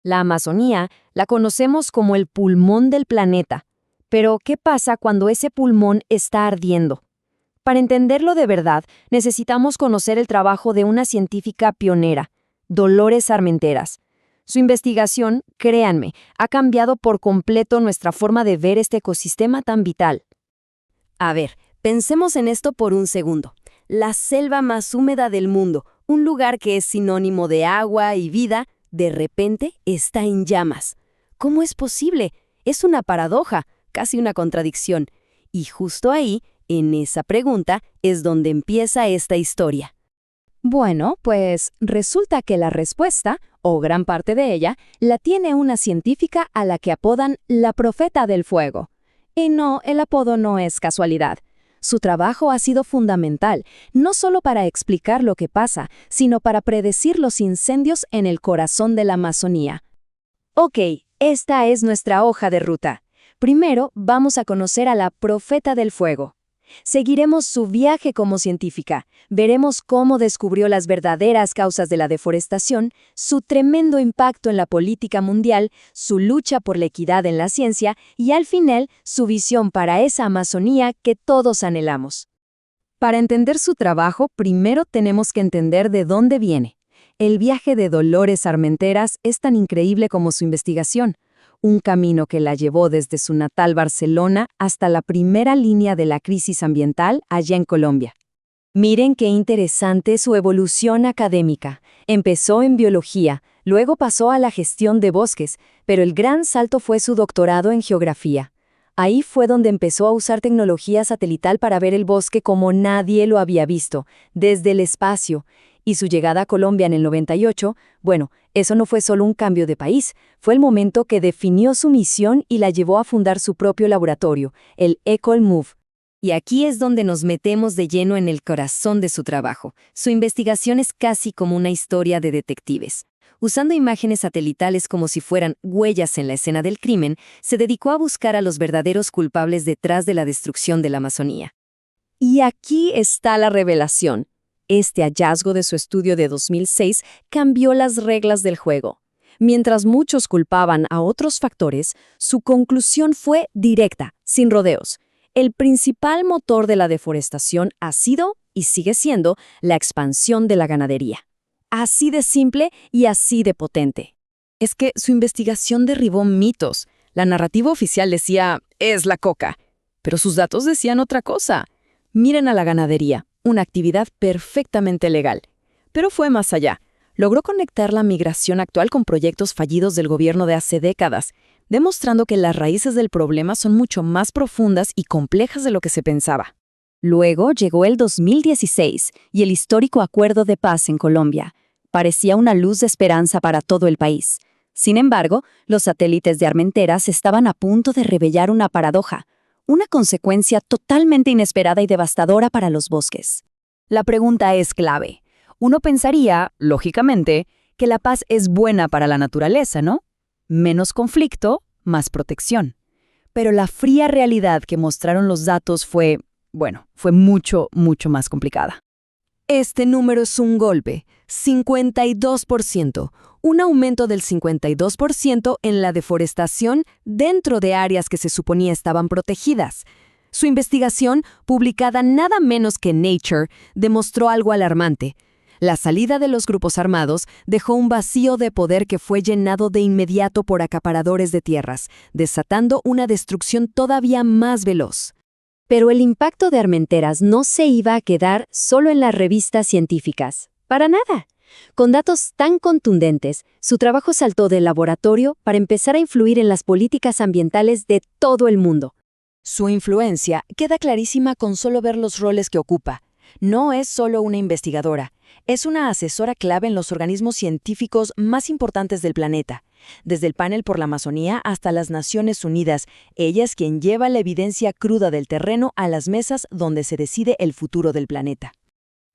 La Amazonía la conocemos como el pulmón del planeta. Pero, ¿qué pasa cuando ese pulmón está ardiendo? Para entenderlo de verdad, necesitamos conocer el trabajo de una científica pionera, Dolores Armenteras. Su investigación, créanme, ha cambiado por completo nuestra forma de ver este ecosistema tan vital. A ver, pensemos en esto por un segundo. La selva más húmeda del mundo, un lugar que es sinónimo de agua y vida, de repente está en llamas. ¿Cómo es posible? Es una paradoja, casi una contradicción. Y justo ahí, en esa pregunta, es donde empieza esta historia. Bueno, pues resulta que la respuesta, o gran parte de ella, la tiene una científica a la que apodan la profeta del fuego. Y no, el apodo no es casualidad. Su trabajo ha sido fundamental, no solo para explicar lo que pasa, sino para predecir los incendios en el corazón de la Amazonía. Ok, esta es nuestra hoja de ruta. Primero, vamos a conocer a la profeta del fuego. Seguiremos su viaje como científica, veremos cómo descubrió las verdaderas causas de la deforestación, su tremendo impacto en la política mundial, su lucha por la equidad en la ciencia y al final su visión para esa Amazonía que todos anhelamos. Para entender su trabajo, primero tenemos que entender de dónde viene. El viaje de Dolores Armenteras es tan increíble como su investigación. Un camino que la llevó desde su natal Barcelona hasta la primera línea de la crisis ambiental allá en Colombia. Miren qué interesante su evolución académica. Empezó en biología, luego pasó a la gestión de bosques, pero el gran salto fue su doctorado en geografía. Ahí fue donde empezó a usar tecnología satelital para ver el bosque como nadie lo había visto, desde el espacio. Y su llegada a Colombia en el 98, bueno, eso no fue solo un cambio de país, fue el momento que definió su misión y la llevó a fundar su propio laboratorio, el EcolMove. Y aquí es donde nos metemos de lleno en el corazón de su trabajo. Su investigación es casi como una historia de detectives. Usando imágenes satelitales como si fueran huellas en la escena del crimen, se dedicó a buscar a los verdaderos culpables detrás de la destrucción de la Amazonía. Y aquí está la revelación. Este hallazgo de su estudio de 2006 cambió las reglas del juego. Mientras muchos culpaban a otros factores, su conclusión fue directa, sin rodeos. El principal motor de la deforestación ha sido, y sigue siendo, la expansión de la ganadería. Así de simple y así de potente. Es que su investigación derribó mitos. La narrativa oficial decía, es la coca, pero sus datos decían otra cosa. Miren a la ganadería. Una actividad perfectamente legal. Pero fue más allá. Logró conectar la migración actual con proyectos fallidos del gobierno de hace décadas, demostrando que las raíces del problema son mucho más profundas y complejas de lo que se pensaba. Luego llegó el 2016 y el histórico Acuerdo de Paz en Colombia. Parecía una luz de esperanza para todo el país. Sin embargo, los satélites de Armenteras estaban a punto de revelar una paradoja. Una consecuencia totalmente inesperada y devastadora para los bosques. La pregunta es clave. Uno pensaría, lógicamente, que la paz es buena para la naturaleza, ¿no? Menos conflicto, más protección. Pero la fría realidad que mostraron los datos fue mucho, mucho más complicada. Este número es un golpe, 52%, un aumento del 52% en la deforestación dentro de áreas que se suponía estaban protegidas. Su investigación, publicada nada menos que en Nature, demostró algo alarmante. La salida de los grupos armados dejó un vacío de poder que fue llenado de inmediato por acaparadores de tierras, desatando una destrucción todavía más veloz. Pero el impacto de Armenteras no se iba a quedar solo en las revistas científicas. Para nada. Con datos tan contundentes, su trabajo saltó del laboratorio para empezar a influir en las políticas ambientales de todo el mundo. Su influencia queda clarísima con solo ver los roles que ocupa. No es solo una investigadora, es una asesora clave en los organismos científicos más importantes del planeta. Desde el Panel por la Amazonía hasta las Naciones Unidas, ella es quien lleva la evidencia cruda del terreno a las mesas donde se decide el futuro del planeta.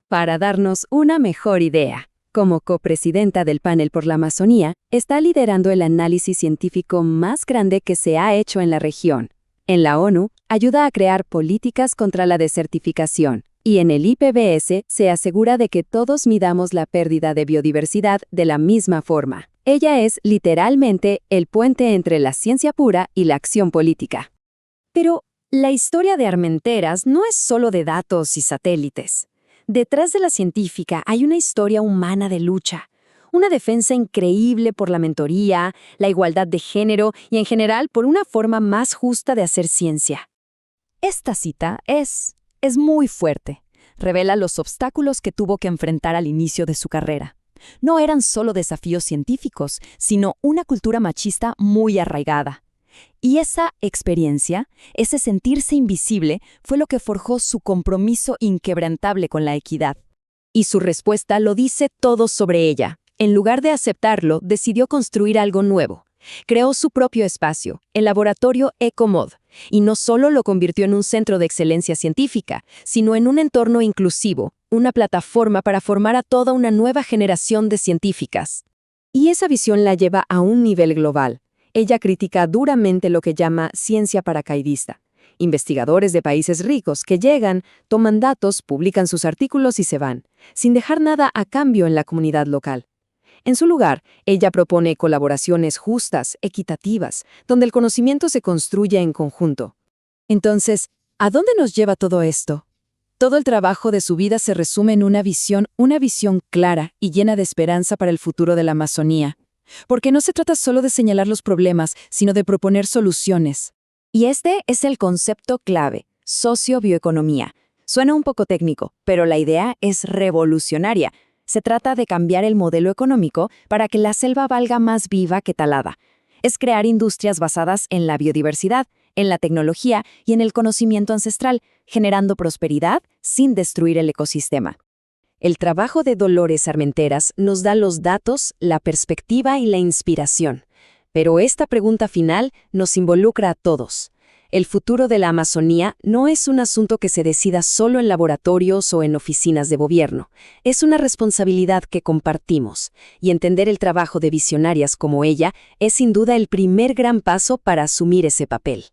Para darnos una mejor idea, como copresidenta del Panel por la Amazonía, está liderando el análisis científico más grande que se ha hecho en la región. En la ONU, ayuda a crear políticas contra la desertificación. Y en el IPBES se asegura de que todos midamos la pérdida de biodiversidad de la misma forma. Ella es literalmente el puente entre la ciencia pura y la acción política. Pero la historia de Armenteras no es solo de datos y satélites. Detrás de la científica hay una historia humana de lucha, una defensa increíble por la mentoría, la igualdad de género y en general por una forma más justa de hacer ciencia. Esta cita es muy fuerte. Revela los obstáculos que tuvo que enfrentar al inicio de su carrera. No eran solo desafíos científicos, sino una cultura machista muy arraigada. Y esa experiencia, ese sentirse invisible, fue lo que forjó su compromiso inquebrantable con la equidad. Y su respuesta lo dice todo sobre ella. En lugar de aceptarlo, decidió construir algo nuevo. Creó su propio espacio, el laboratorio EcoMod, y no solo lo convirtió en un centro de excelencia científica, sino en un entorno inclusivo, una plataforma para formar a toda una nueva generación de científicas. Y esa visión la lleva a un nivel global. Ella critica duramente lo que llama ciencia paracaidista. Investigadores de países ricos que llegan, toman datos, publican sus artículos y se van, sin dejar nada a cambio en la comunidad local. En su lugar, ella propone colaboraciones justas, equitativas, donde el conocimiento se construye en conjunto. Entonces, ¿a dónde nos lleva todo esto? Todo el trabajo de su vida se resume en una visión clara y llena de esperanza para el futuro de la Amazonía. Porque no se trata solo de señalar los problemas, sino de proponer soluciones. Y este es el concepto clave, sociobioeconomía. Suena un poco técnico, pero la idea es revolucionaria. Se trata de cambiar el modelo económico para que la selva valga más viva que talada. Es crear industrias basadas en la biodiversidad, en la tecnología y en el conocimiento ancestral, generando prosperidad sin destruir el ecosistema. El trabajo de Dolores Armenteras nos da los datos, la perspectiva y la inspiración. Pero esta pregunta final nos involucra a todos. El futuro de la Amazonía no es un asunto que se decida solo en laboratorios o en oficinas de gobierno. Es una responsabilidad que compartimos, y entender el trabajo de visionarias como ella es sin duda el primer gran paso para asumir ese papel.